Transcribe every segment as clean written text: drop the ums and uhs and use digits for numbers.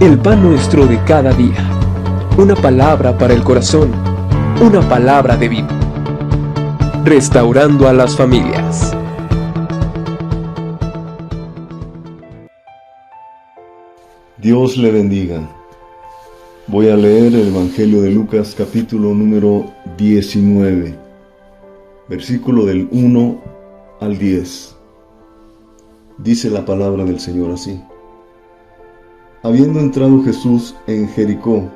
El pan nuestro de cada día. Una palabra para el corazón. Una palabra de vida. Restaurando a las familias. Dios le bendiga. Voy a leer el Evangelio de Lucas, capítulo número 19, versículo del 1 al 10. Dice la palabra del Señor así: Habiendo entrado Jesús en Jericó,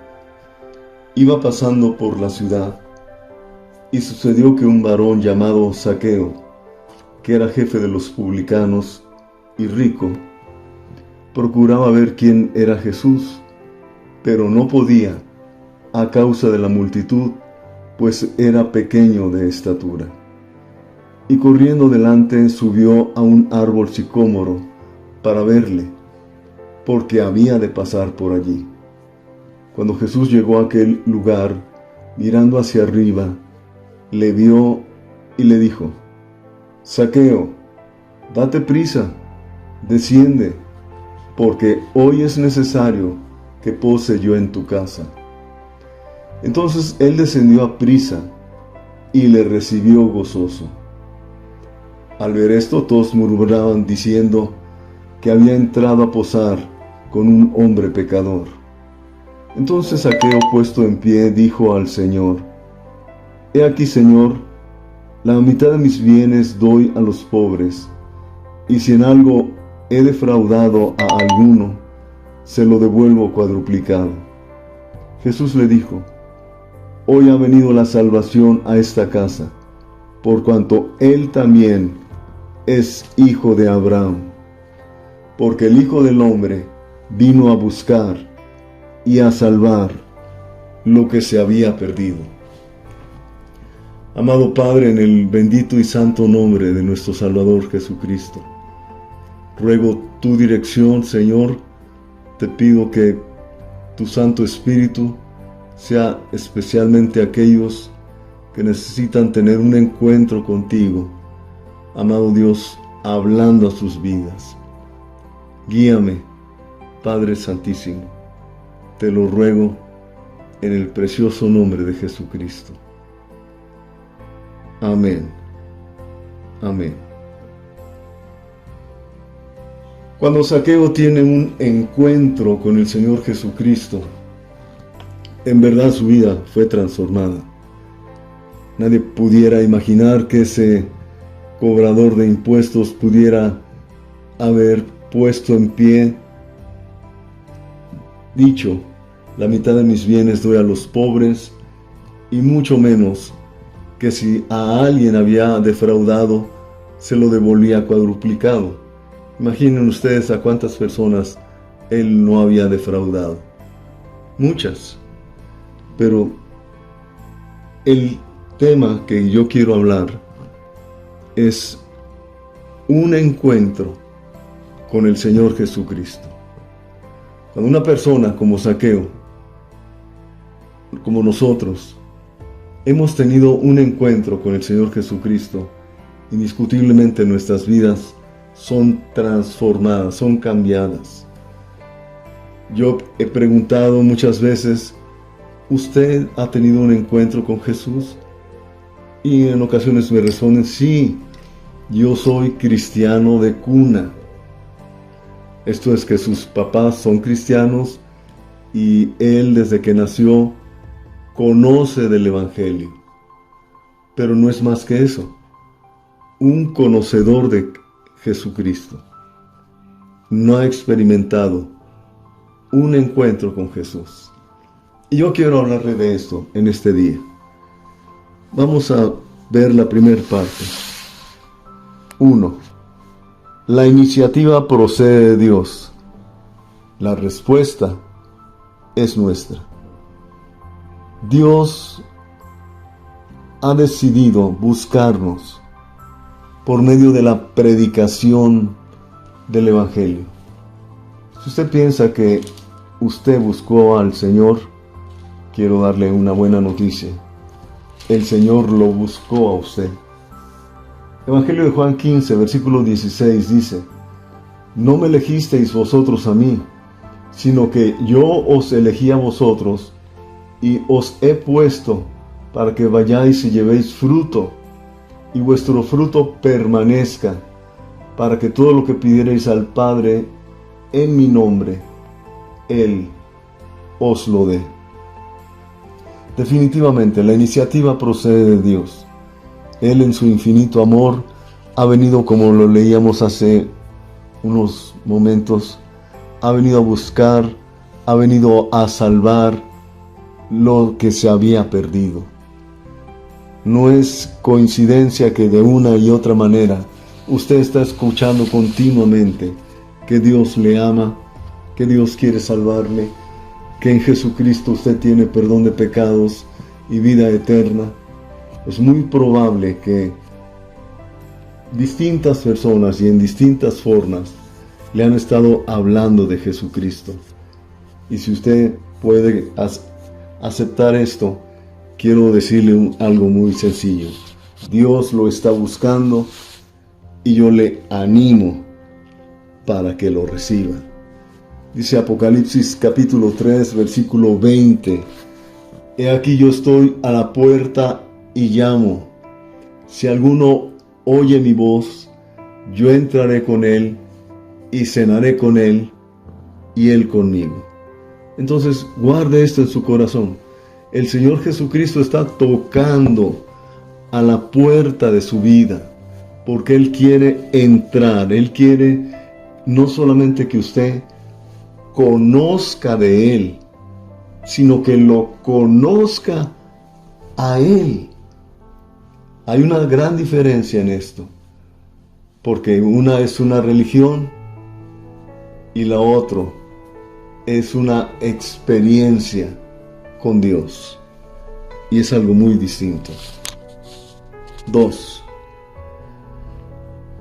iba pasando por la ciudad, y sucedió que un varón llamado Zaqueo, que era jefe de los publicanos y rico, procuraba ver quién era Jesús, pero no podía, a causa de la multitud, pues era pequeño de estatura. Y corriendo delante subió a un árbol sicómoro para verle, porque había de pasar por allí. Cuando Jesús llegó a aquel lugar, mirando hacia arriba, le vio y le dijo: Zaqueo, date prisa, desciende, porque hoy es necesario que pose yo en tu casa. Entonces él descendió a prisa y le recibió gozoso. Al ver esto, todos murmuraban diciendo que había entrado a posar con un hombre pecador. Entonces Zaqueo, puesto en pie, dijo al Señor: He aquí, Señor, la mitad de mis bienes doy a los pobres, y si en algo he defraudado a alguno, se lo devuelvo cuadruplicado. Jesús le dijo: Hoy ha venido la salvación a esta casa, por cuanto él también es hijo de Abraham, porque el Hijo del Hombre vino a buscar y a salvar lo que se había perdido. Amado Padre, en el bendito y santo nombre de nuestro Salvador Jesucristo, ruego tu dirección, Señor. Te pido que tu Santo Espíritu sea especialmente aquellos que necesitan tener un encuentro contigo, amado Dios, hablando a sus vidas. Guíame, Padre Santísimo, te lo ruego en el precioso nombre de Jesucristo. Amén. Amén. Cuando Zaqueo tiene un encuentro con el Señor Jesucristo, en verdad su vida fue transformada. Nadie pudiera imaginar que ese cobrador de impuestos pudiera haber puesto en pie, dicho: la mitad de mis bienes doy a los pobres, y mucho menos que si a alguien había defraudado, se lo devolvía cuadruplicado. Imaginen ustedes a cuántas personas él no había defraudado. Muchas. Pero el tema que yo quiero hablar es un encuentro con el Señor Jesucristo. Cuando una persona como Zaqueo, como nosotros, hemos tenido un encuentro con el Señor Jesucristo, indiscutiblemente nuestras vidas son transformadas, son cambiadas. Yo he preguntado muchas veces: ¿usted ha tenido un encuentro con Jesús? Y en ocasiones me responden: sí, yo soy cristiano de cuna. Esto es que sus papás son cristianos y él, desde que nació, conoce del Evangelio. Pero no es más que eso, un conocedor de Jesucristo. No ha experimentado un encuentro con Jesús. Y yo quiero hablarle de esto en este día. Vamos a ver la primera parte. 1. La iniciativa procede de Dios. La respuesta es nuestra. Dios ha decidido buscarnos por medio de la predicación del Evangelio. Si usted piensa que usted buscó al Señor, quiero darle una buena noticia. El Señor lo buscó a usted. Evangelio de Juan 15, versículo 16 dice: No me elegisteis vosotros a mí, sino que yo os elegí a vosotros y os he puesto para que vayáis y llevéis fruto, y vuestro fruto permanezca, para que todo lo que pidierais al Padre en mi nombre, Él os lo dé. Definitivamente, la iniciativa procede de Dios. Él, en su infinito amor, ha venido, como lo leíamos hace unos momentos, ha venido a buscar, ha venido a salvar lo que se había perdido. No es coincidencia que de una y otra manera usted está escuchando continuamente que Dios le ama, que Dios quiere salvarle, que en Jesucristo usted tiene perdón de pecados y vida eterna. Es muy probable que distintas personas y en distintas formas le han estado hablando de Jesucristo. Y si usted puede aceptar esto, quiero decirle algo muy sencillo. Dios lo está buscando y yo le animo para que lo reciba. Dice Apocalipsis capítulo 3, versículo 20. He aquí yo estoy a la puerta y llamo. Si alguno oye mi voz, yo entraré con él y cenaré con él y él conmigo. Entonces, guarde esto en su corazón. El Señor Jesucristo está tocando a la puerta de su vida, porque Él quiere entrar. Él quiere no solamente que usted conozca de Él, sino que lo conozca a Él. Hay una gran diferencia en esto, porque una es una religión y la otra es una experiencia con Dios, y es algo muy distinto. 2.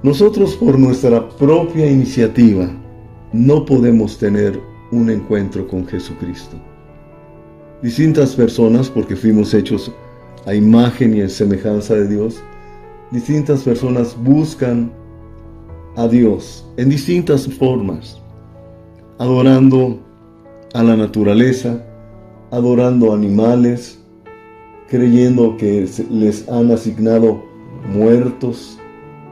Nosotros, por nuestra propia iniciativa, no podemos tener un encuentro con Jesucristo. Distintas personas, porque fuimos hechos a imagen y en semejanza de Dios, distintas personas buscan a Dios en distintas formas, adorando a la naturaleza, adorando animales, creyendo que les han asignado muertos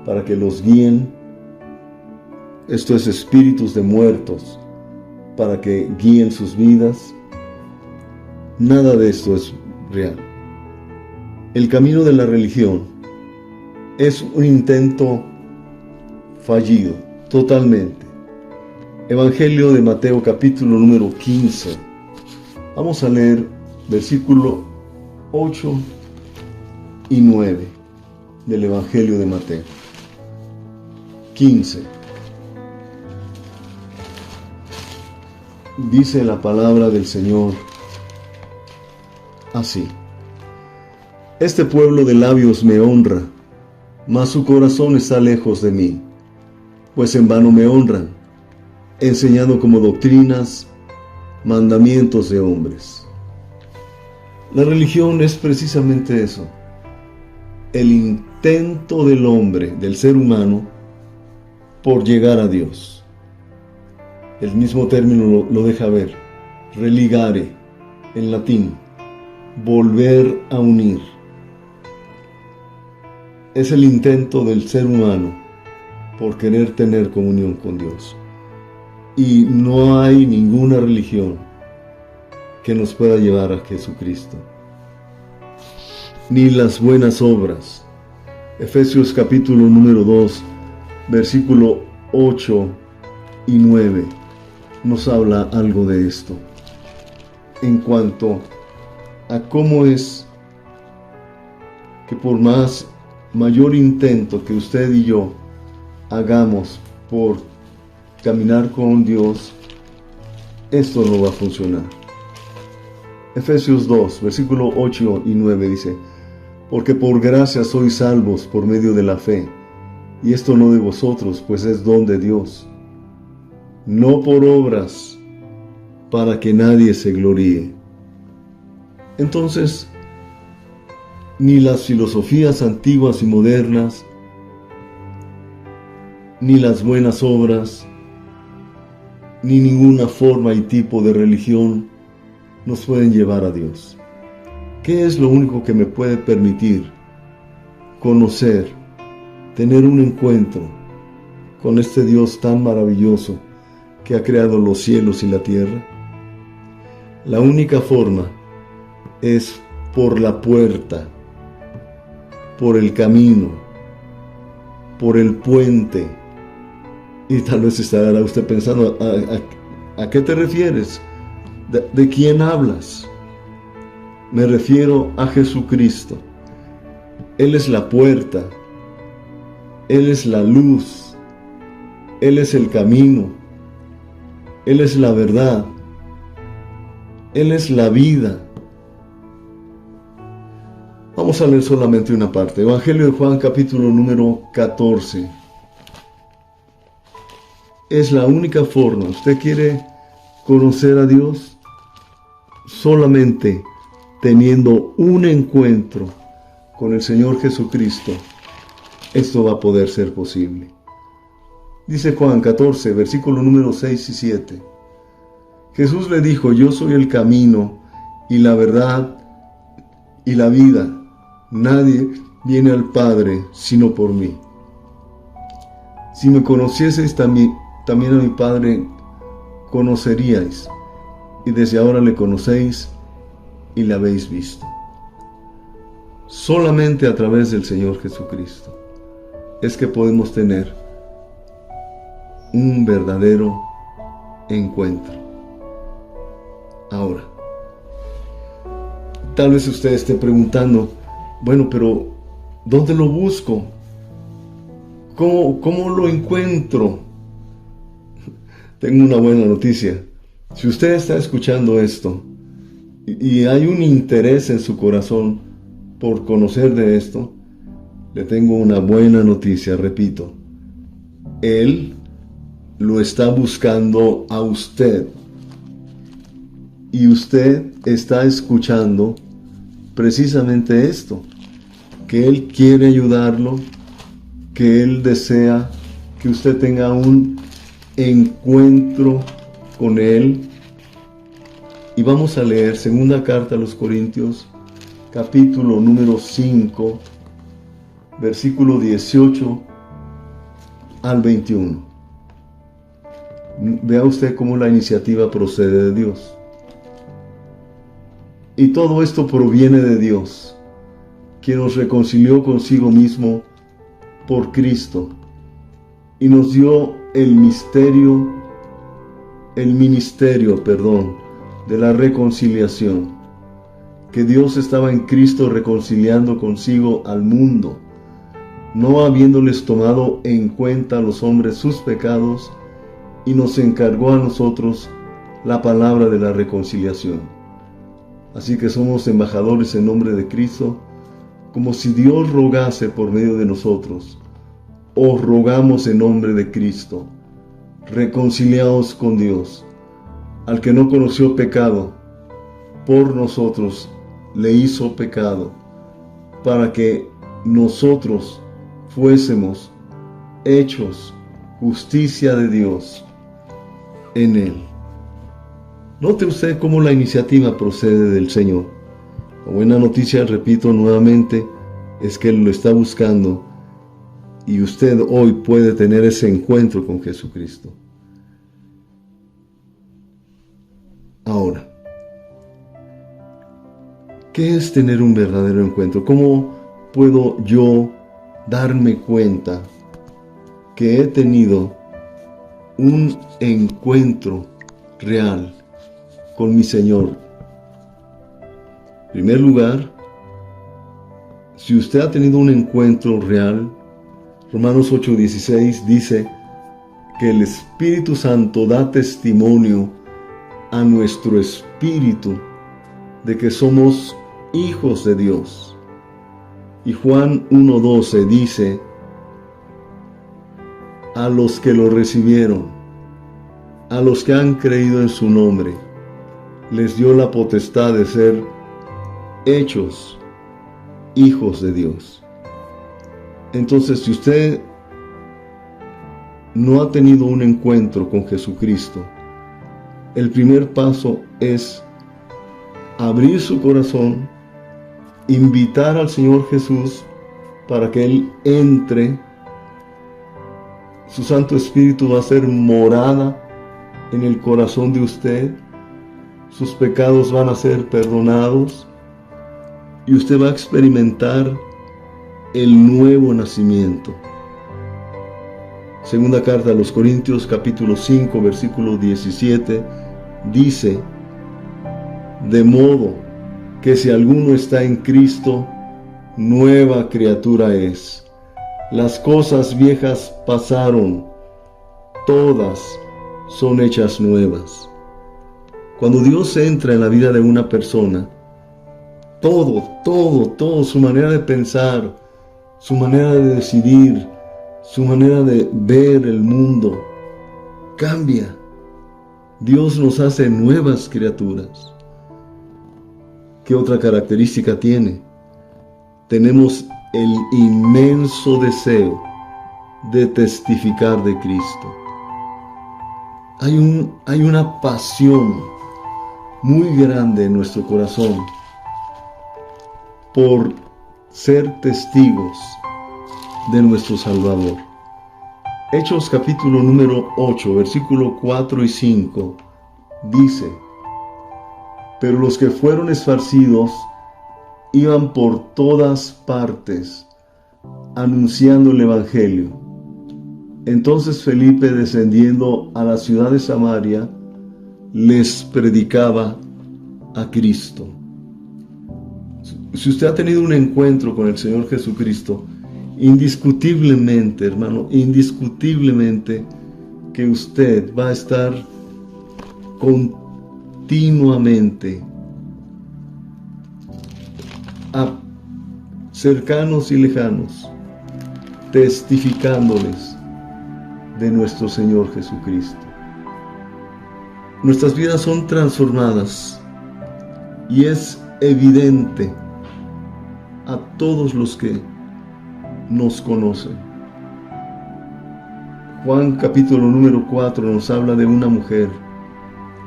para que los guíen. Esto es espíritus de muertos para que guíen sus vidas. Nada de esto es real. El camino de la religión es un intento fallido, totalmente. Evangelio de Mateo capítulo número 15. Vamos a leer versículo 8 y 9 del Evangelio de Mateo. 15. Dice la palabra del Señor así: Este pueblo de labios me honra, mas su corazón está lejos de mí, pues en vano me honran, enseñando como doctrinas mandamientos de hombres. La religión es precisamente eso, el intento del hombre, del ser humano, por llegar a Dios. El mismo término lo deja ver, religare, en latín, volver a unir. Es el intento del ser humano por querer tener comunión con Dios. Y no hay ninguna religión que nos pueda llevar a Jesucristo, ni las buenas obras. Efesios capítulo número 2, versículo 8 y 9 nos habla algo de esto, en cuanto a cómo es que por mayor intento que usted y yo hagamos por caminar con Dios, esto no va a funcionar. Efesios 2, versículo 8 y 9 dice: Porque por gracia sois salvos por medio de la fe, y esto no de vosotros, pues es don de Dios, no por obras, para que nadie se gloríe. Entonces, ni las filosofías antiguas y modernas, ni las buenas obras, ni ninguna forma y tipo de religión nos pueden llevar a Dios. ¿Qué es lo único que me puede permitir conocer, tener un encuentro con este Dios tan maravilloso que ha creado los cielos y la tierra? La única forma es por la puerta, por el camino, por el puente. Y tal vez estará usted pensando, ¿a qué te refieres? ¿De quién hablas? Me refiero a Jesucristo. Él es la puerta, Él es la luz, Él es el camino, Él es la verdad, Él es la vida. Vamos a leer solamente una parte. Evangelio de Juan, capítulo número 14. Es la única forma. ¿Usted quiere conocer a Dios? Solamente teniendo un encuentro con el Señor Jesucristo, esto va a poder ser posible. Dice Juan 14, versículo número 6 y 7. Jesús le dijo: yo soy el camino y la verdad y la vida. Nadie viene al Padre sino por mí. Si me conocieseis también a mi Padre conoceríais, y desde ahora le conocéis y le habéis visto. Solamente a través del Señor Jesucristo es que podemos tener un verdadero encuentro. Ahora, tal vez usted esté preguntando, bueno, pero ¿dónde lo busco? ¿Cómo lo encuentro? Tengo una buena noticia. Si usted está escuchando esto y hay un interés en su corazón por conocer de esto, le tengo una buena noticia, repito. Él lo está buscando a usted. Y usted está escuchando precisamente esto, que Él quiere ayudarlo, que Él desea que usted tenga un encuentro con Él. Y vamos a leer segunda carta a los Corintios, capítulo número 5, versículo 18 al 21. Vea usted cómo la iniciativa procede de Dios. Y todo esto proviene de Dios, quien nos reconcilió consigo mismo por Cristo y nos dio el ministerio de la reconciliación, que Dios estaba en Cristo reconciliando consigo al mundo, no habiéndoles tomado en cuenta a los hombres sus pecados, y nos encargó a nosotros la palabra de la reconciliación. Así que somos embajadores en nombre de Cristo, como si Dios rogase por medio de nosotros. Os rogamos en nombre de Cristo, reconciliaos con Dios. Al que no conoció pecado, por nosotros le hizo pecado, para que nosotros fuésemos hechos justicia de Dios en Él. Note usted cómo la iniciativa procede del Señor. La buena noticia, repito nuevamente, es que Él lo está buscando y usted hoy puede tener ese encuentro con Jesucristo. Ahora, ¿qué es tener un verdadero encuentro? ¿Cómo puedo yo darme cuenta que he tenido un encuentro real con mi Señor? En primer lugar, si usted ha tenido un encuentro real, Romanos 8:16 dice que el Espíritu Santo da testimonio a nuestro espíritu de que somos hijos de Dios. Y Juan 1:12 dice: a los que lo recibieron, a los que han creído en su nombre, les dio la potestad de ser hechos hijos de Dios. Entonces, si usted no ha tenido un encuentro con Jesucristo, el primer paso es abrir su corazón, invitar al Señor Jesús para que Él entre. Su Santo Espíritu va a ser morada en el corazón de usted. Sus pecados van a ser perdonados y usted va a experimentar el nuevo nacimiento. Segunda carta a los Corintios, capítulo 5, versículo 17, dice: de modo que si alguno está en Cristo, nueva criatura es. Las cosas viejas pasaron, todas son hechas nuevas. Cuando Dios entra en la vida de una persona, todo, su manera de pensar, su manera de decidir, su manera de ver el mundo, cambia. Dios nos hace nuevas criaturas. ¿Qué otra característica tiene? Tenemos el inmenso deseo de testificar de Cristo. Hay una pasión muy grande en nuestro corazón por ser testigos de nuestro Salvador. Hechos capítulo número 8, versículo 4 y 5, dice: pero los que fueron esparcidos iban por todas partes anunciando el Evangelio. Entonces Felipe, descendiendo a la ciudad de Samaria, les predicaba a Cristo. Si usted ha tenido un encuentro con el Señor Jesucristo, indiscutiblemente, hermano, indiscutiblemente que usted va a estar continuamente a cercanos y lejanos, testificándoles de nuestro Señor Jesucristo. Nuestras vidas son transformadas y es evidente a todos los que nos conocen. Juan capítulo número 4 nos habla de una mujer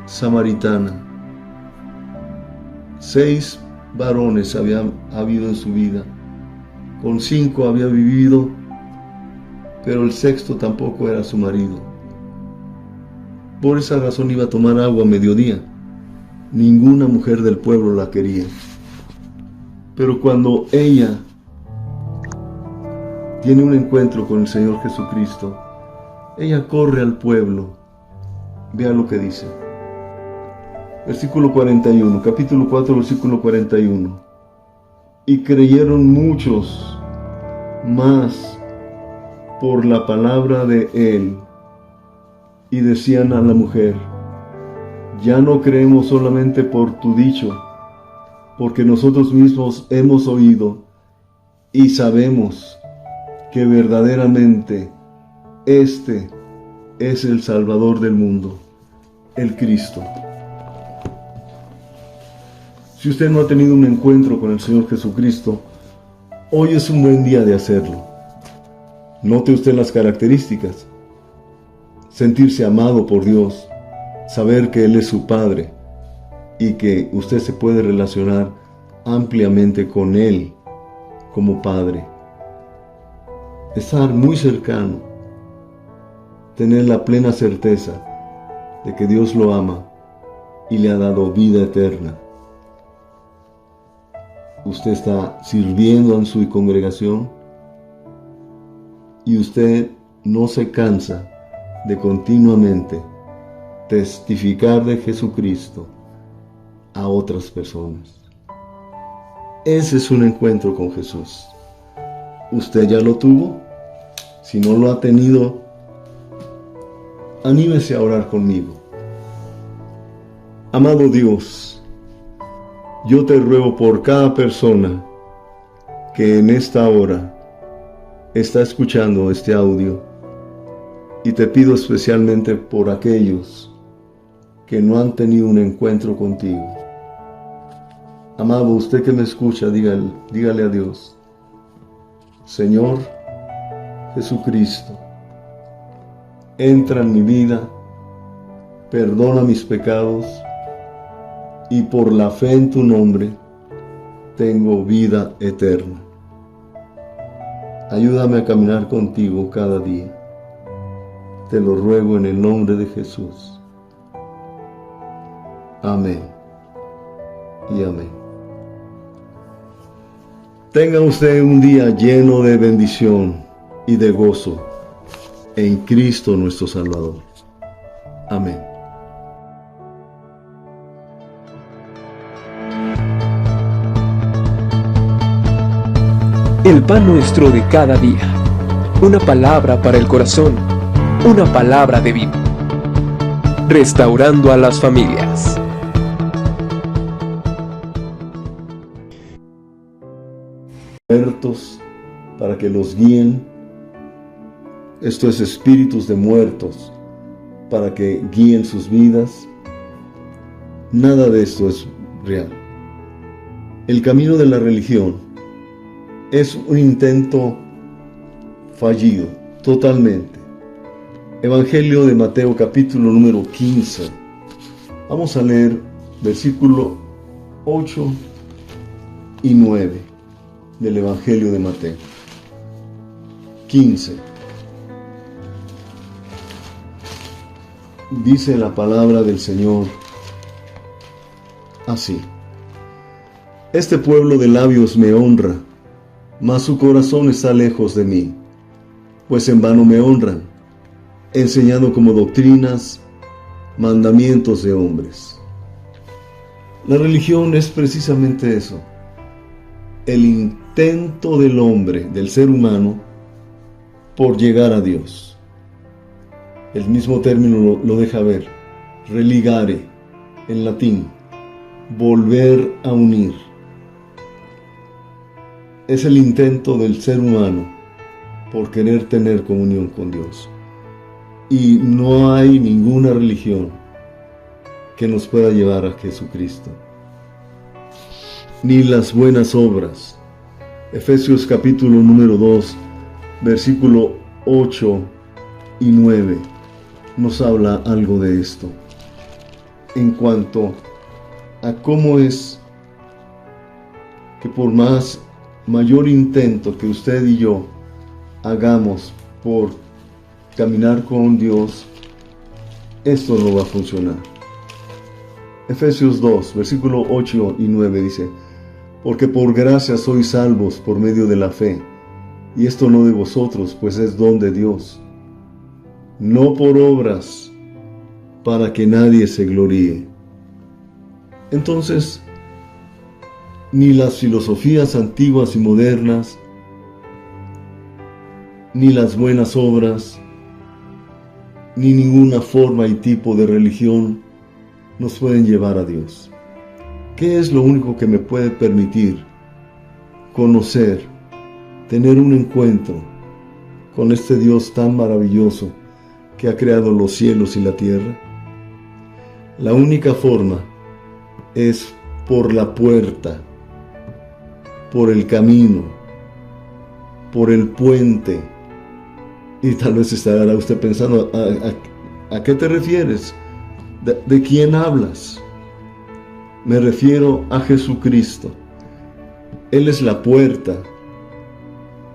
samaritana. 6 varones había habido en su vida. Con 5 había vivido, pero el 6º tampoco era su marido. Por esa razón iba a tomar agua a mediodía. Ninguna mujer del pueblo la quería. Pero cuando ella tiene un encuentro con el Señor Jesucristo, ella corre al pueblo. Vea lo que dice. Versículo 41, capítulo 4, versículo 41. Y creyeron muchos más por la palabra de él, y decían a la mujer: ya no creemos solamente por tu dicho, porque nosotros mismos hemos oído y sabemos que verdaderamente este es el Salvador del mundo, el Cristo. Si usted no ha tenido un encuentro con el Señor Jesucristo, hoy es un buen día de hacerlo. Note usted las características: sentirse amado por Dios, saber que Él es su Padre y que usted se puede relacionar ampliamente con Él como Padre. Estar muy cercano, tener la plena certeza de que Dios lo ama y le ha dado vida eterna. Usted está sirviendo en su congregación y usted no se cansa de continuamente testificar de Jesucristo a otras personas. Ese es un encuentro con Jesús. ¿Usted ya lo tuvo? Si no lo ha tenido, anímese a orar conmigo. Amado Dios, yo te ruego por cada persona que en esta hora está escuchando este audio, y te pido especialmente por aquellos que no han tenido un encuentro contigo. Amado, usted que me escucha, dígale a Dios: Señor Jesucristo, entra en mi vida, perdona mis pecados, y por la fe en tu nombre tengo vida eterna. Ayúdame a caminar contigo cada día. Te lo ruego en el nombre de Jesús. Amén y amén. Tenga usted un día lleno de bendición y de gozo en Cristo nuestro Salvador. Amén. El pan nuestro de cada día. Una palabra para el corazón. Una palabra de vida. Restaurando a las familias. Muertos para que los guíen. Esto es espíritus de muertos para que guíen sus vidas. Nada de esto es real. El camino de la religión es un intento fallido, totalmente. Evangelio de Mateo, capítulo número 15. Vamos a leer versículo 8 y 9 del Evangelio de Mateo. 15. Dice la palabra del Señor así: Este pueblo de labios me honra, mas su corazón está lejos de mí, pues en vano me honran, enseñando como doctrinas mandamientos de hombres. La religión es precisamente eso, el intento del hombre, del ser humano, por llegar a Dios. El mismo término lo deja ver, religare, en latín, volver a unir. Es el intento del ser humano por querer tener comunión con Dios. Y no hay ninguna religión que nos pueda llevar a Jesucristo. Ni las buenas obras. Efesios capítulo número 2, versículo 8 y 9 nos habla algo de esto. En cuanto a cómo es que por mayor intento que usted y yo hagamos por caminar con Dios, esto no va a funcionar. Efesios 2, versículo 8 y 9 dice: Porque por gracia sois salvos por medio de la fe, y esto no de vosotros, pues es don de Dios, no por obras, para que nadie se gloríe. Entonces, ni las filosofías antiguas y modernas, ni las buenas obras, ni ninguna forma y tipo de religión nos pueden llevar a Dios. ¿Qué es lo único que me puede permitir conocer, tener un encuentro con este Dios tan maravilloso que ha creado los cielos y la tierra? La única forma es por la puerta, por el camino, por el puente. Y tal vez estará usted pensando, ¿a qué te refieres? ¿De quién hablas? Me refiero a Jesucristo. Él es la puerta,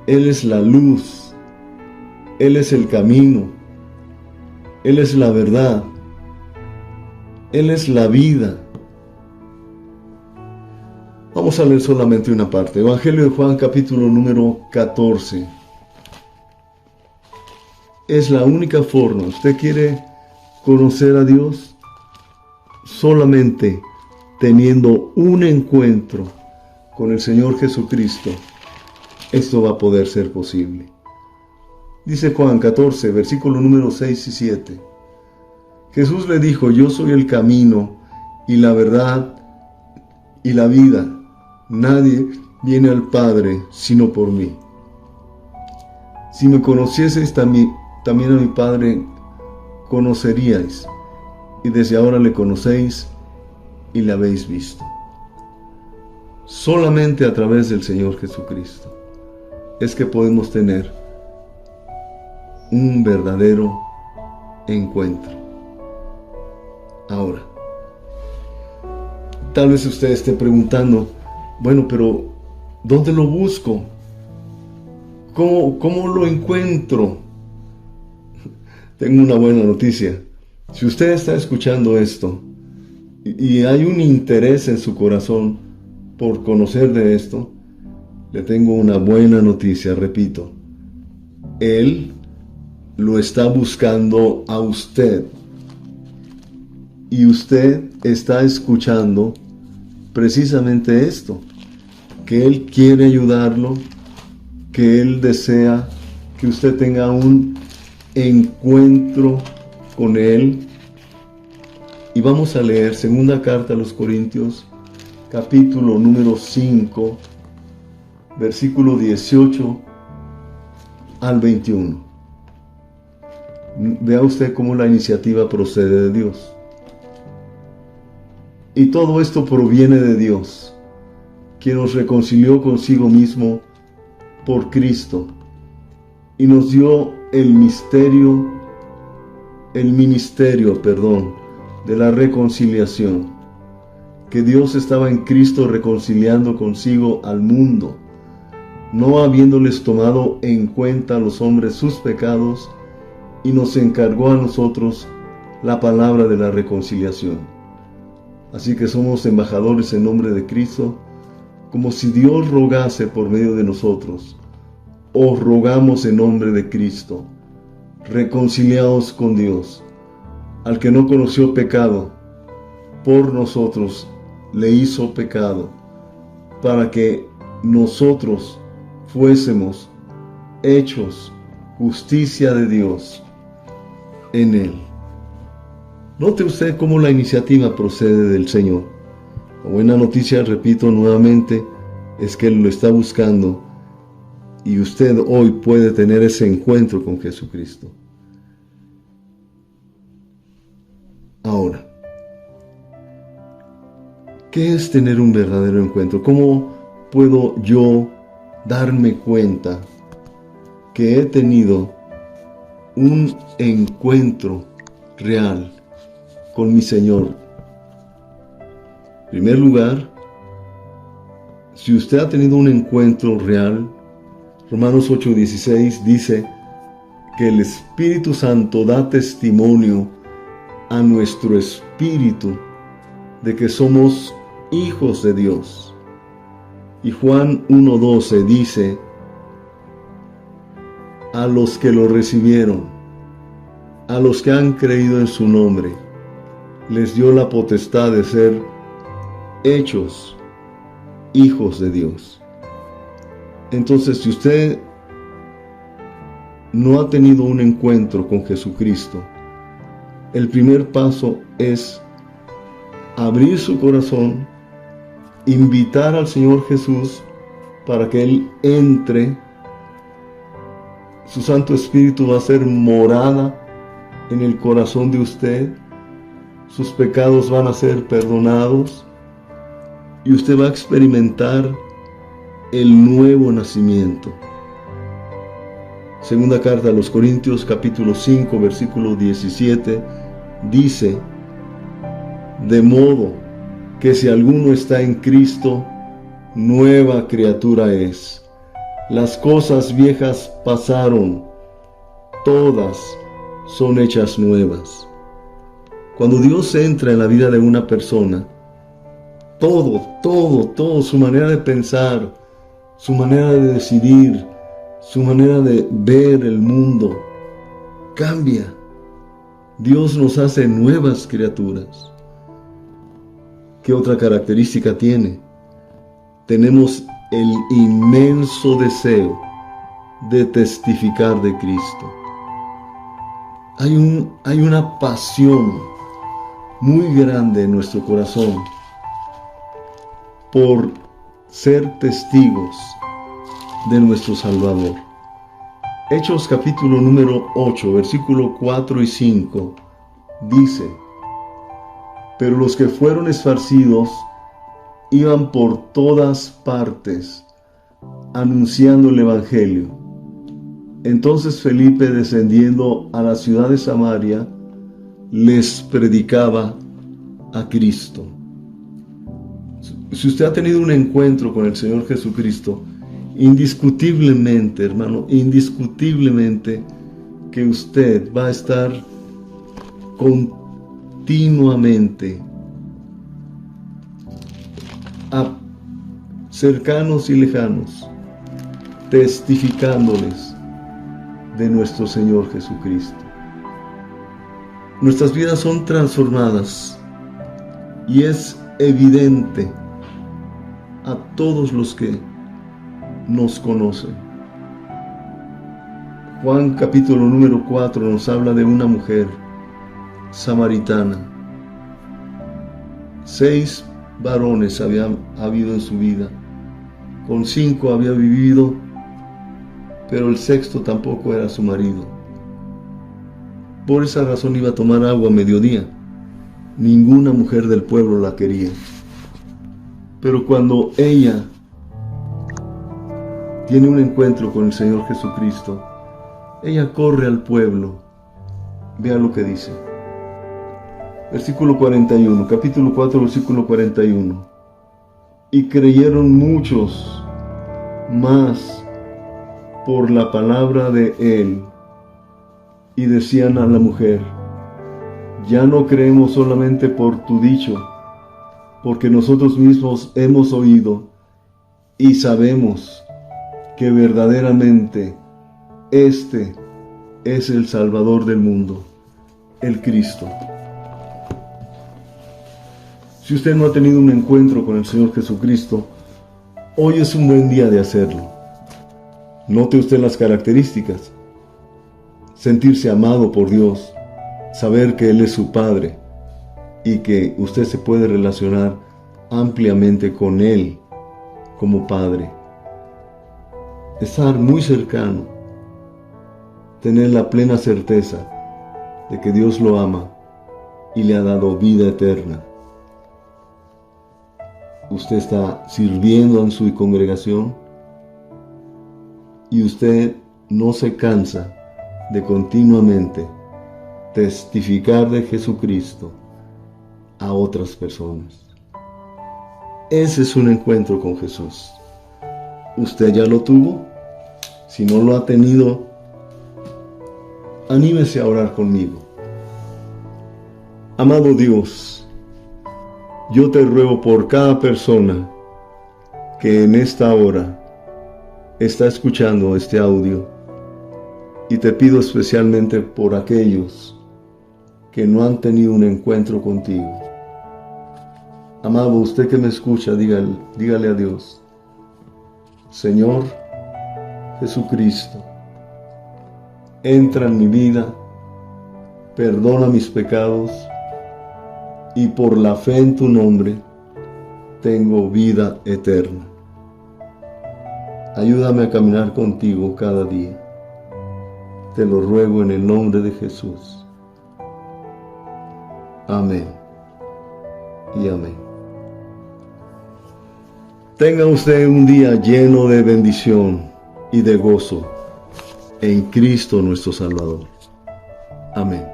Él es la luz, Él es el camino, Él es la verdad, Él es la vida. Vamos a leer solamente una parte. Evangelio de Juan, capítulo número 14. Es la única forma. ¿Usted quiere conocer a Dios? Solamente teniendo un encuentro con el Señor Jesucristo, esto va a poder ser posible. Dice Juan 14, versículo número 6 y 7. Jesús le dijo: Yo soy el camino y la verdad y la vida. Nadie viene al Padre sino por mí. Si me conocieseis también a mi Padre conoceríais, y desde ahora le conocéis y le habéis visto. Solamente a través del Señor Jesucristo es que podemos tener un verdadero encuentro. Ahora, tal vez usted esté preguntando, bueno, pero ¿dónde lo busco? ¿Cómo lo encuentro? Tengo una buena noticia. Si usted está escuchando esto y hay un interés en su corazón por conocer de esto, le tengo una buena noticia, repito. Él lo está buscando a usted. Y usted está escuchando precisamente esto, que Él quiere ayudarlo, que Él desea que usted tenga un encuentro con Él. Y vamos a leer segunda carta a los Corintios, capítulo número 5, versículo 18 al 21. Vea usted cómo la iniciativa procede de Dios. Y todo esto proviene de Dios, quien nos reconcilió consigo mismo por Cristo y nos dio el ministerio de la reconciliación, que Dios estaba en Cristo reconciliando consigo al mundo, no habiéndoles tomado en cuenta a los hombres sus pecados, y nos encargó a nosotros la palabra de la reconciliación. Así que somos embajadores en nombre de Cristo, como si Dios rogase por medio de nosotros. Os rogamos en nombre de Cristo, reconciliaos con Dios. Al que no conoció pecado, por nosotros le hizo pecado, para que nosotros fuésemos hechos justicia de Dios en Él. Note usted cómo la iniciativa procede del Señor. La buena noticia, repito nuevamente, es que Él lo está buscando y usted hoy puede tener ese encuentro con Jesucristo. Ahora, ¿qué es tener un verdadero encuentro? ¿Cómo puedo yo darme cuenta que he tenido un encuentro real con mi Señor? En primer lugar, si usted ha tenido un encuentro real, Romanos 8:16 dice que el Espíritu Santo da testimonio a nuestro espíritu de que somos hijos de Dios. Y Juan 1:12 dice, a los que lo recibieron, a los que han creído en su nombre, les dio la potestad de ser hechos hijos de Dios. Entonces, si usted no ha tenido un encuentro con Jesucristo, el primer paso es abrir su corazón, invitar al Señor Jesús para que Él entre. Su Santo Espíritu va a ser morada en el corazón de usted. Sus pecados van a ser perdonados y usted va a experimentar el nuevo nacimiento. Segunda carta a los Corintios, capítulo 5, versículo 17, dice, de modo que si alguno está en Cristo, nueva criatura es. Las cosas viejas pasaron, todas son hechas nuevas. Cuando Dios entra en la vida de una persona, todo, su manera de pensar, su manera de decidir, su manera de ver el mundo, cambia. Dios nos hace nuevas criaturas. ¿Qué otra característica tiene? Tenemos el inmenso deseo de testificar de Cristo. Hay una pasión muy grande en nuestro corazón por ser testigos de nuestro Salvador. Hechos capítulo número 8, versículo 4 y 5, dice, pero los que fueron esparcidos iban por todas partes, anunciando el Evangelio. Entonces Felipe, descendiendo a la ciudad de Samaria, les predicaba a Cristo. Si usted ha tenido un encuentro con el Señor Jesucristo, indiscutiblemente, hermano, indiscutiblemente que usted va a estar continuamente cercanos y lejanos, testificándoles de nuestro Señor Jesucristo. Nuestras vidas son transformadas y es evidente a todos los que nos conocen. Juan capítulo número 4 nos habla de una mujer samaritana. 6 varones habían habido en su vida. Con 5 había vivido, pero el 6º tampoco era su marido. Por esa razón iba a tomar agua a mediodía. Ninguna mujer del pueblo la quería. Pero cuando ella tiene un encuentro con el Señor Jesucristo, ella corre al pueblo. Vea lo que dice. Versículo 41, capítulo 4, versículo 41. Y creyeron muchos más por la palabra de él, y decían a la mujer: ya no creemos solamente por tu dicho, porque nosotros mismos hemos oído y sabemos que verdaderamente este es el Salvador del mundo, el Cristo. Si usted no ha tenido un encuentro con el Señor Jesucristo, hoy es un buen día de hacerlo. Note usted las características: sentirse amado por Dios, saber que Él es su Padre y que usted se puede relacionar ampliamente con Él como Padre. Estar muy cercano, tener la plena certeza de que Dios lo ama y le ha dado vida eterna. Usted está sirviendo en su congregación y usted no se cansa de continuamente testificar de Jesucristo a otras personas. Ese es un encuentro con Jesús. ¿Usted ya lo tuvo? Si no lo ha tenido, anímese a orar conmigo. Amado Dios, yo te ruego por cada persona que en esta hora está escuchando este audio, y te pido especialmente por aquellos que no han tenido un encuentro contigo. Amado, usted que me escucha, dígale a Dios: Señor Jesucristo, entra en mi vida, perdona mis pecados, y por la fe en tu nombre tengo vida eterna. Ayúdame a caminar contigo cada día. Te lo ruego en el nombre de Jesús. Amén y amén. Tenga usted un día lleno de bendición y de gozo en Cristo nuestro Salvador. Amén.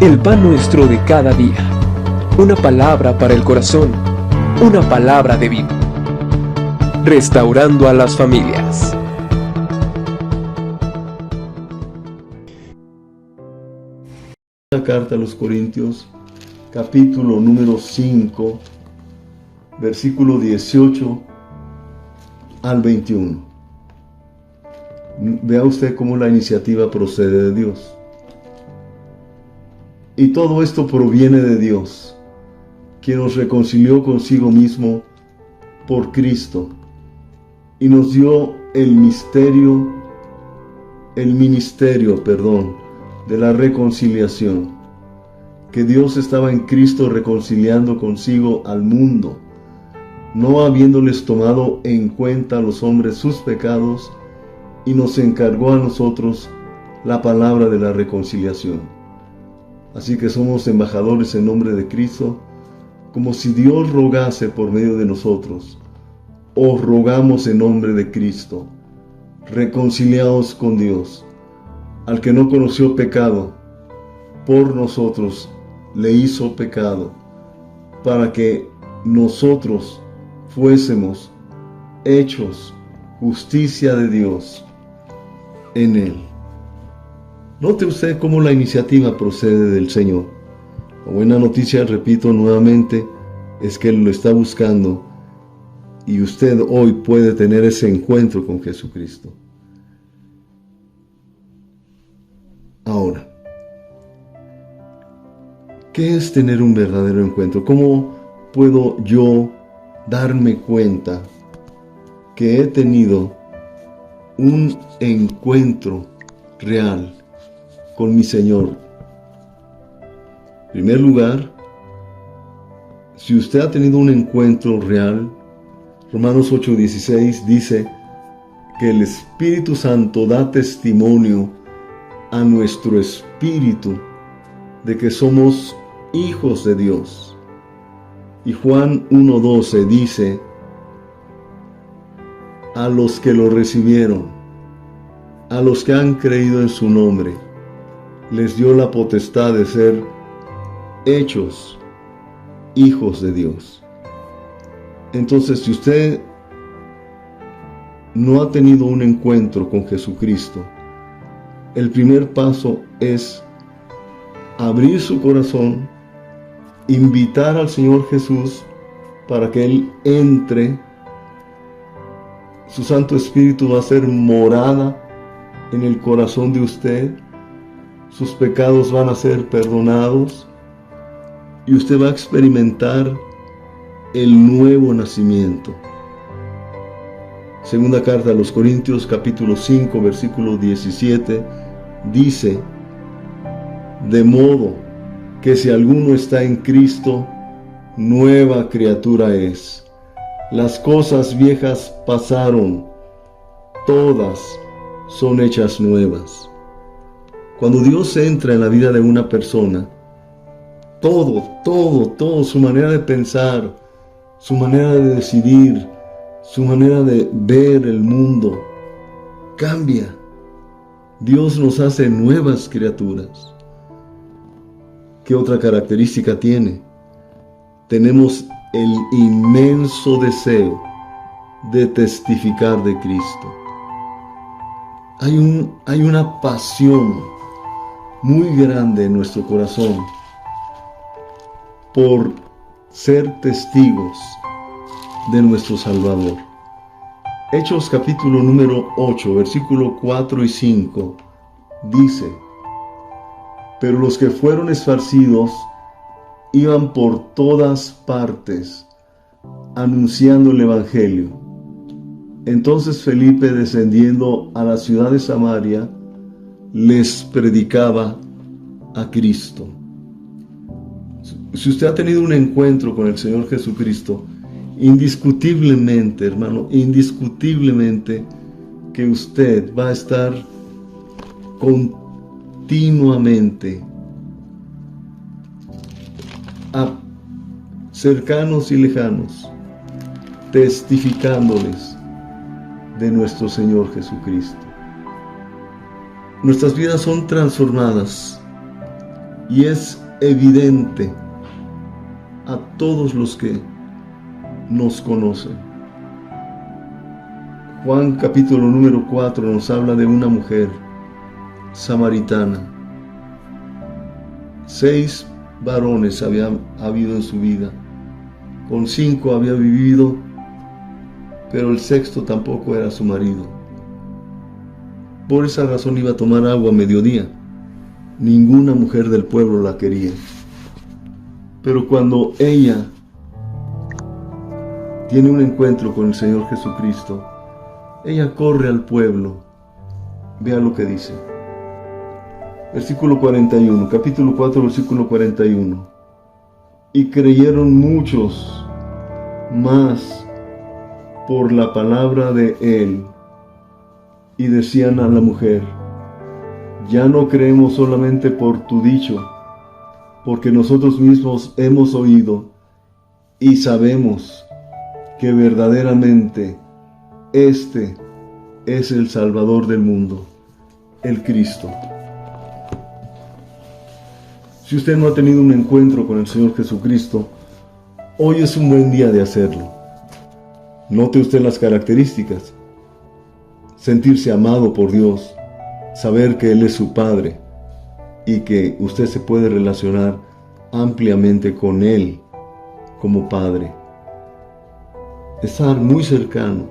El pan nuestro de cada día. Una palabra para el corazón. Una palabra de vida. Restaurando a las familias. La carta a los Corintios, capítulo número 5, versículo 18 al 21. Vea usted cómo la iniciativa procede de Dios. Y todo esto proviene de Dios, quien nos reconcilió consigo mismo por Cristo y nos dio el ministerio de la reconciliación, que Dios estaba en Cristo reconciliando consigo al mundo, no habiéndoles tomado en cuenta a los hombres sus pecados, y nos encargó a nosotros la palabra de la reconciliación. Así que somos embajadores en nombre de Cristo, como si Dios rogase por medio de nosotros. Os rogamos en nombre de Cristo, reconciliados con Dios. Al que no conoció pecado, por nosotros le hizo pecado, para que nosotros fuésemos hechos justicia de Dios en Él. Note usted cómo la iniciativa procede del Señor. La buena noticia, repito nuevamente, es que Él lo está buscando y usted hoy puede tener ese encuentro con Jesucristo. Ahora, ¿qué es tener un verdadero encuentro? ¿Cómo puedo yo darme cuenta que he tenido un encuentro real con mi Señor? En primer lugar, si usted ha tenido un encuentro real, Romanos 8:16 dice que el Espíritu Santo da testimonio a nuestro espíritu de que somos hijos de Dios. Y Juan 1:12 dice: a los que lo recibieron, a los que han creído en su nombre, les dio la potestad de ser hechos hijos de Dios. Entonces, si usted no ha tenido un encuentro con Jesucristo, el primer paso es abrir su corazón, invitar al Señor Jesús para que Él entre. Su Santo Espíritu va a ser morada en el corazón de usted. Sus pecados van a ser perdonados y usted va a experimentar el nuevo nacimiento. Segunda carta a los Corintios, capítulo 5, versículo 17, dice: de modo que si alguno está en Cristo, nueva criatura es. Las cosas viejas pasaron, todas son hechas nuevas. Cuando Dios entra en la vida de una persona, todo, su manera de pensar, su manera de decidir, su manera de ver el mundo, cambia. Dios nos hace nuevas criaturas. ¿Qué otra característica tiene? Tenemos el inmenso deseo de testificar de Cristo. Hay una pasión muy grande en nuestro corazón por ser testigos de nuestro Salvador. Hechos capítulo número 8, versículo 4 y 5, dice: pero los que fueron esparcidos iban por todas partes anunciando el Evangelio. Entonces Felipe, descendiendo a la ciudad de Samaria, les predicaba a Cristo. Si usted ha tenido un encuentro con el Señor Jesucristo, indiscutiblemente, hermano, indiscutiblemente que usted va a estar continuamente a cercanos y lejanos, testificándoles de nuestro Señor Jesucristo. Nuestras vidas son transformadas y es evidente a todos los que nos conocen. Juan capítulo número 4 nos habla de una mujer samaritana. 6 varones había habido en su vida. Con 5 había vivido, pero el 6º tampoco era su marido. Por esa razón iba a tomar agua a mediodía. Ninguna mujer del pueblo la quería. Pero cuando ella tiene un encuentro con el Señor Jesucristo, ella corre al pueblo. Vea lo que dice. Versículo 41, capítulo 4, versículo 41. Y creyeron muchos más por la palabra de él, y decían a la mujer: ya no creemos solamente por tu dicho, porque nosotros mismos hemos oído y sabemos que verdaderamente este es el Salvador del mundo, el Cristo. Si usted no ha tenido un encuentro con el Señor Jesucristo, hoy es un buen día de hacerlo. Note usted las características: sentirse amado por Dios, saber que Él es su Padre y que usted se puede relacionar ampliamente con Él como Padre. Estar muy cercano,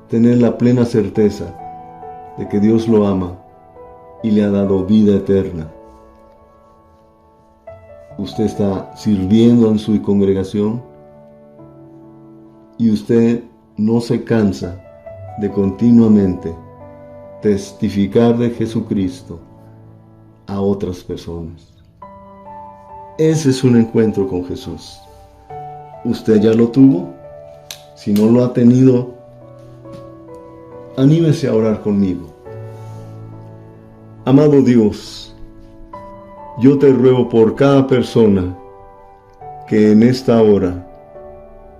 tener la plena certeza de que Dios lo ama y le ha dado vida eterna. Usted está sirviendo en su congregación y usted no se cansa de continuamente testificar de Jesucristo a otras personas. Ese es un encuentro con Jesús. ¿Usted ya lo tuvo? Si no lo ha tenido, anímese a orar conmigo. Amado Dios, yo te ruego por cada persona que en esta hora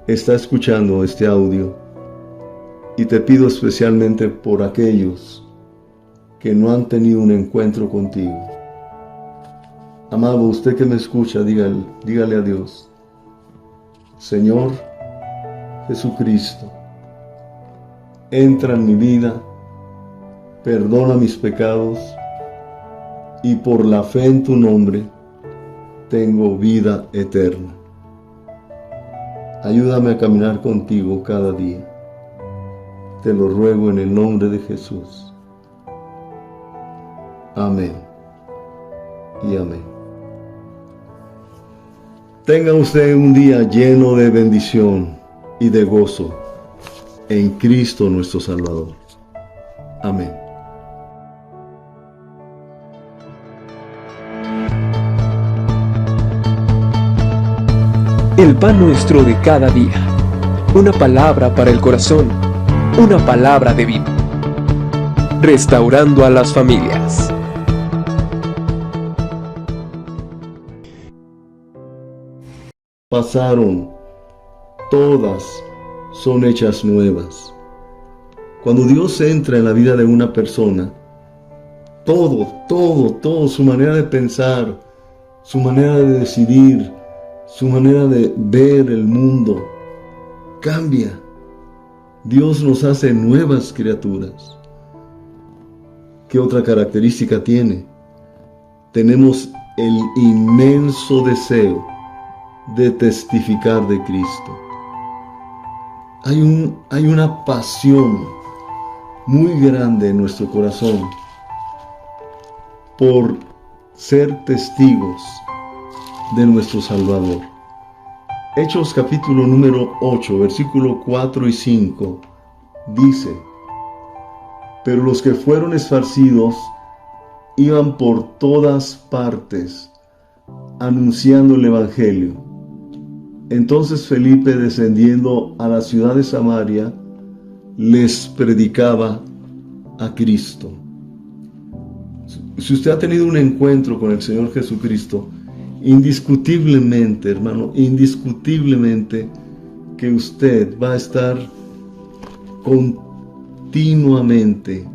está escuchando este audio, y te pido especialmente por aquellos que no han tenido un encuentro contigo. Amado, usted que me escucha, dígale a Dios: Señor Jesucristo, entra en mi vida, perdona mis pecados, y por la fe en tu nombre tengo vida eterna. Ayúdame a caminar contigo cada día. Te lo ruego en el nombre de Jesús. Amén y amén. Tenga usted un día lleno de bendición y de gozo en Cristo nuestro Salvador. Amén. El pan nuestro de cada día. Una palabra para el corazón. Una palabra de vida. Restaurando a las familias. Pasaron, todas son hechas nuevas. Cuando Dios entra en la vida de una persona, todo, su manera de pensar, su manera de decidir, su manera de ver el mundo, cambia. Dios nos hace nuevas criaturas. ¿Qué otra característica tiene? Tenemos el inmenso deseo de testificar de Cristo. Hay una pasión muy grande en nuestro corazón por ser testigos de nuestro Salvador. Hechos capítulo número 8, versículo 4 y 5, dice: pero los que fueron esparcidos iban por todas partes anunciando el Evangelio. Entonces Felipe, descendiendo a la ciudad de Samaria, les predicaba a Cristo. Si usted ha tenido un encuentro con el Señor Jesucristo, indiscutiblemente, hermano, indiscutiblemente que usted va a estar continuamente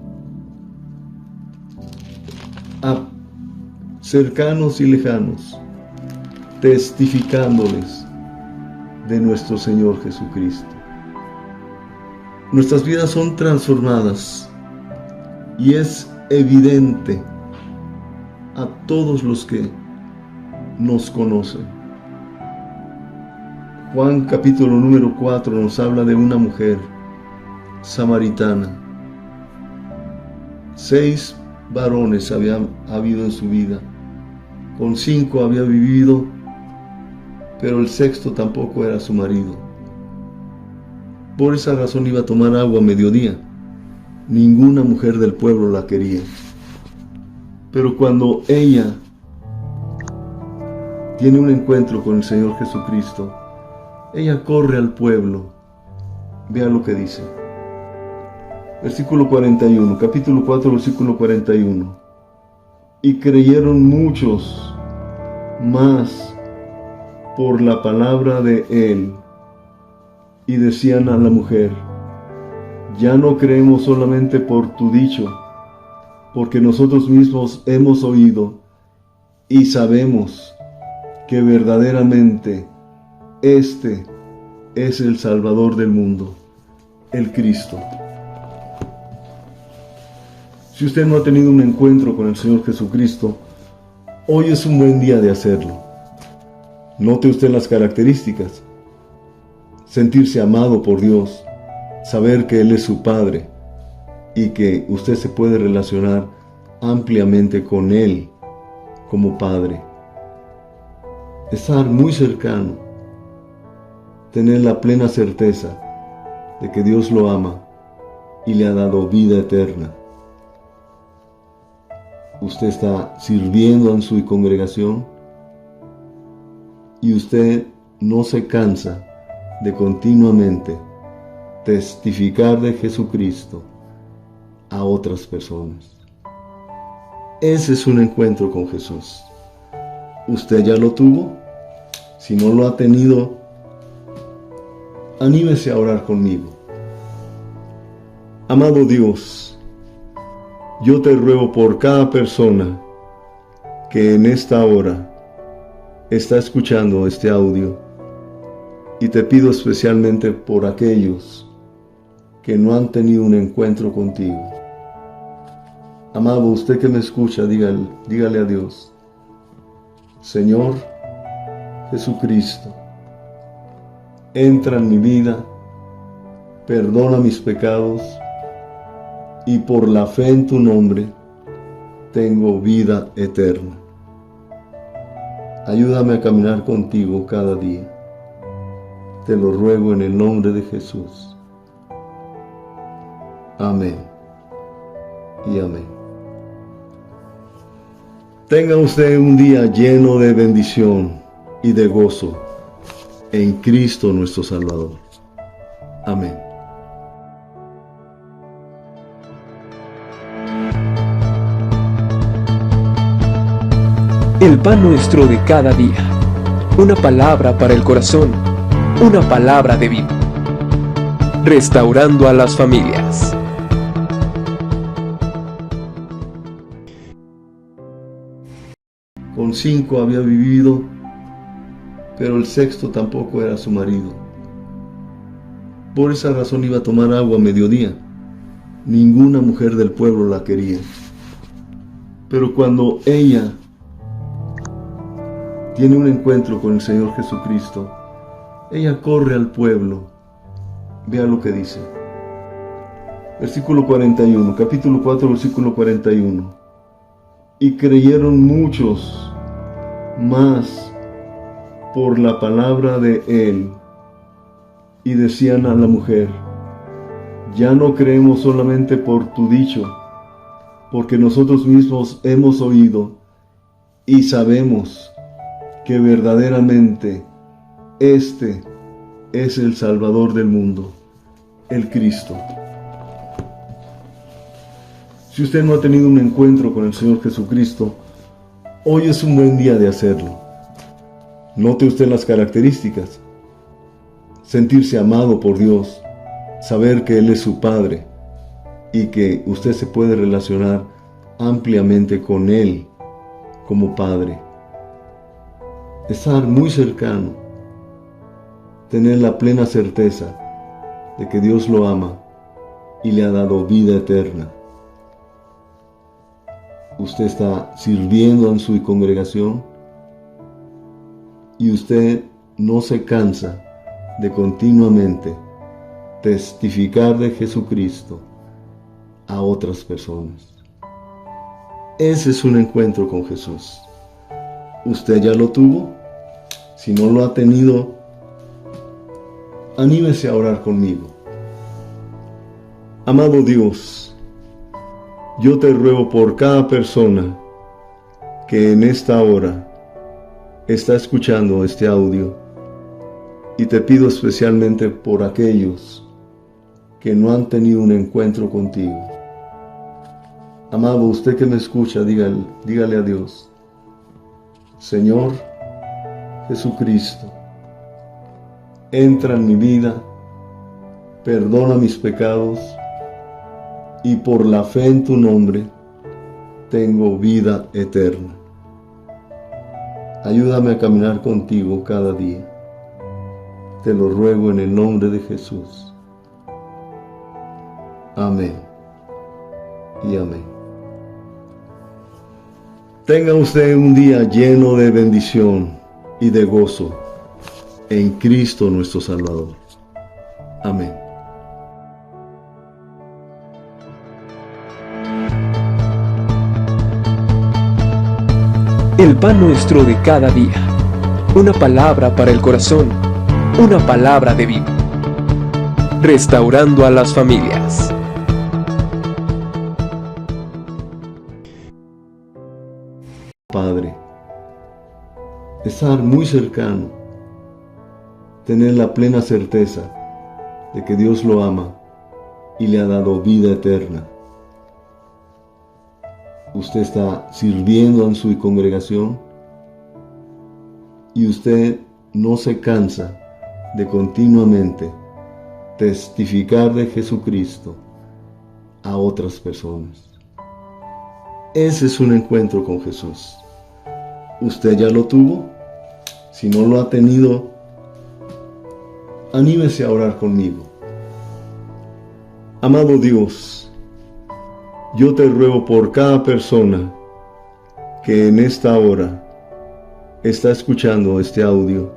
cercanos y lejanos, testificándoles de nuestro Señor Jesucristo. Nuestras vidas son transformadas y es evidente a todos los que nos conocen. Juan capítulo número 4 nos habla de una mujer samaritana. 6 varones habían habido en su vida. Con 5 había vivido, pero el 6º tampoco era su marido. Por esa razón iba a tomar agua a mediodía. Ninguna mujer del pueblo la quería. Pero cuando ella tiene un encuentro con el Señor Jesucristo, ella corre al pueblo. Vea lo que dice. Versículo 41, capítulo 4, versículo 41. Y creyeron muchos más por la palabra de él, y decían a la mujer: Ya no creemos solamente por tu dicho, porque nosotros mismos hemos oído y sabemos que verdaderamente este es el Salvador del mundo, el Cristo. Si usted no ha tenido un encuentro con el Señor Jesucristo, hoy es un buen día de hacerlo. Note usted las características: sentirse amado por Dios, saber que Él es su Padre y que usted se puede relacionar ampliamente con Él como Padre. Estar muy cercano, tener la plena certeza de que Dios lo ama y le ha dado vida eterna. Usted está sirviendo en su congregación y usted no se cansa de continuamente testificar de Jesucristo a otras personas. Ese es un encuentro con Jesús. ¿Usted ya lo tuvo? Si no lo ha tenido, anímese a orar conmigo. Amado Dios, yo te ruego por cada persona que en esta hora está escuchando este audio, y te pido especialmente por aquellos que no han tenido un encuentro contigo. Amado, usted que me escucha, dígale a Dios: Señor Jesucristo, entra en mi vida, perdona mis pecados, y por la fe en tu nombre tengo vida eterna. Ayúdame a caminar contigo cada día. Te lo ruego en el nombre de Jesús. Amén y amén. Tenga usted un día lleno de bendición y de gozo en Cristo nuestro Salvador. Amén. El pan nuestro de cada día. Una palabra para el corazón. Una palabra de vida. Restaurando a las familias. Con 5 había vivido, pero el 6º tampoco era su marido. Por esa razón iba a tomar agua a mediodía. Ninguna mujer del pueblo la quería. Pero cuando ella tiene un encuentro con el Señor Jesucristo, ella corre al pueblo. Vea lo que dice. Versículo 41, capítulo 4, versículo 41. Y creyeron muchos más por la palabra de él, y decían a la mujer: ya no creemos solamente por tu dicho, porque nosotros mismos hemos oído y sabemos que verdaderamente este es el Salvador del mundo, el Cristo. Si usted no ha tenido un encuentro con el Señor Jesucristo, hoy es un buen día de hacerlo. Note usted las características: sentirse amado por Dios, saber que Él es su Padre y que usted se puede relacionar ampliamente con Él como Padre. Estar muy cercano, tener la plena certeza de que Dios lo ama y le ha dado vida eterna. Usted está sirviendo en su congregación y usted no se cansa de continuamente testificar de Jesucristo a otras personas. Ese es un encuentro con Jesús. ¿Usted ya lo tuvo? Si no lo ha tenido, anímese a orar conmigo. Amado Dios, yo te ruego por cada persona que en esta hora está escuchando este audio, y te pido especialmente por aquellos que no han tenido un encuentro contigo. Amado, usted que me escucha, dígale a Dios: Señor Jesucristo, entra en mi vida, perdona mis pecados, y por la fe en tu nombre tengo vida eterna. Ayúdame a caminar contigo cada día. Te lo ruego en el nombre de Jesús. Amén y amén. Tenga usted un día lleno de bendición y de gozo en Cristo nuestro Salvador. Amén. El pan nuestro de cada día. Una palabra para el corazón. Una palabra de vida. Restaurando a las familias. Padre, estar muy cercano, tener la plena certeza de que Dios lo ama y le ha dado vida eterna. Usted está sirviendo en su congregación y usted no se cansa de continuamente testificar de Jesucristo a otras personas. Ese es un encuentro con Jesús. ¿Usted ya lo tuvo? Si no lo ha tenido, anímese a orar conmigo. Amado Dios, yo te ruego por cada persona que en esta hora está escuchando este audio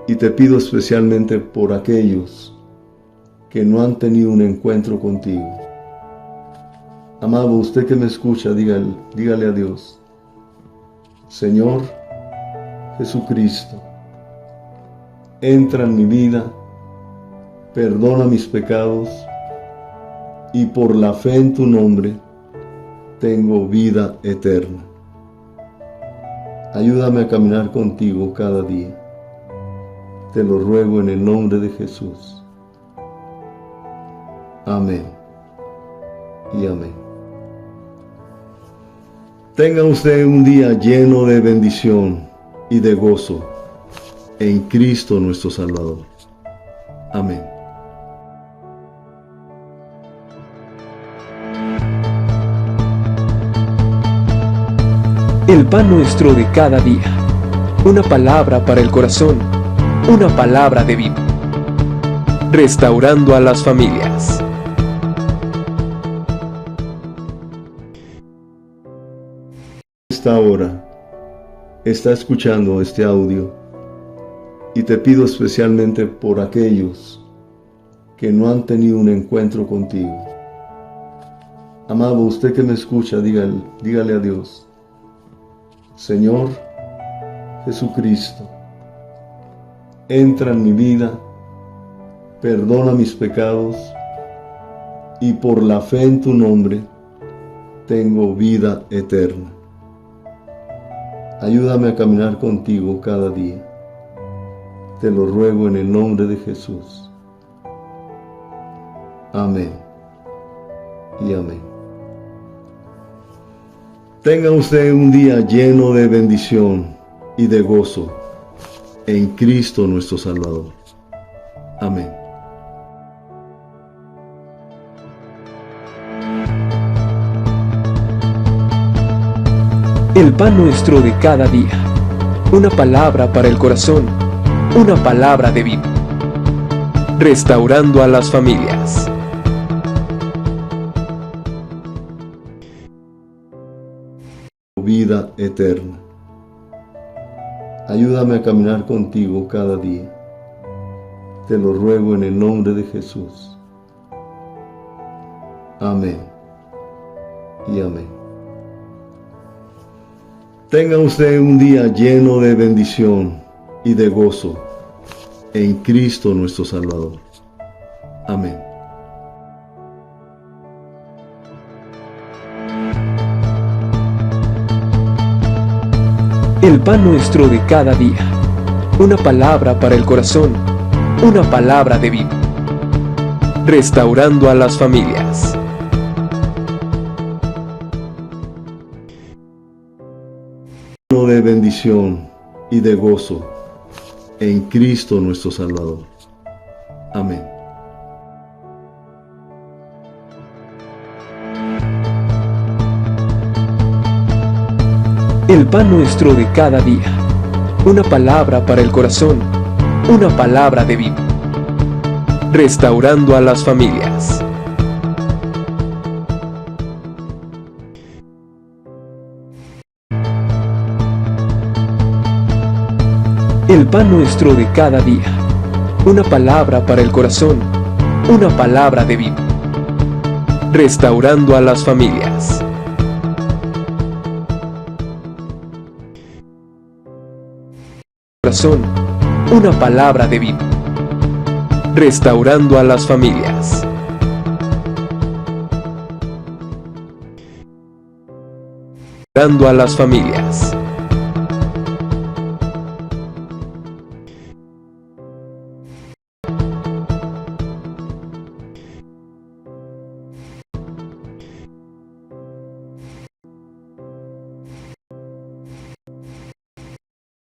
y te pido especialmente por aquellos que no han tenido un encuentro contigo. Amado, usted que me escucha, dígale a Dios: Señor Jesucristo, entra en mi vida, perdona mis pecados y por la fe en tu nombre tengo vida eterna. Ayúdame a caminar contigo cada día. Te lo ruego en el nombre de Jesús. Amén y amén. Tenga usted un día lleno de bendición y de gozo en Cristo nuestro Salvador. Amén. El pan nuestro de cada día. Una palabra para el corazón. Una palabra de vida. Restaurando a las familias. Esta hora está escuchando este audio y te pido especialmente por aquellos que no han tenido un encuentro contigo. Amado, usted que me escucha, dígale a Dios: Señor Jesucristo, entra en mi vida, perdona mis pecados y por la fe en tu nombre tengo vida eterna. Ayúdame a caminar contigo cada día. Te lo ruego en el nombre de Jesús. Amén y amén. Tenga usted un día lleno de bendición y de gozo en Cristo nuestro Salvador. Amén. El pan nuestro de cada día. Una palabra para el corazón. Una palabra de vida. Restaurando a las familias. Vida eterna. Ayúdame a caminar contigo cada día. Te lo ruego en el nombre de Jesús. Amén y amén. Tenga usted un día lleno de bendición y de gozo en Cristo nuestro Salvador. Amén. El pan nuestro de cada día. Una palabra para el corazón. Una palabra de vida. Restaurando a las familias. De bendición y de gozo en Cristo nuestro Salvador. Amén. El pan nuestro de cada día. Una palabra para el corazón. Una palabra de vida. Restaurando a las familias. El pan nuestro de cada día. Una palabra para el corazón. Una palabra de vida. Restaurando a las familias. Corazón, una palabra de vida. Restaurando a las familias. Restaurando a las familias.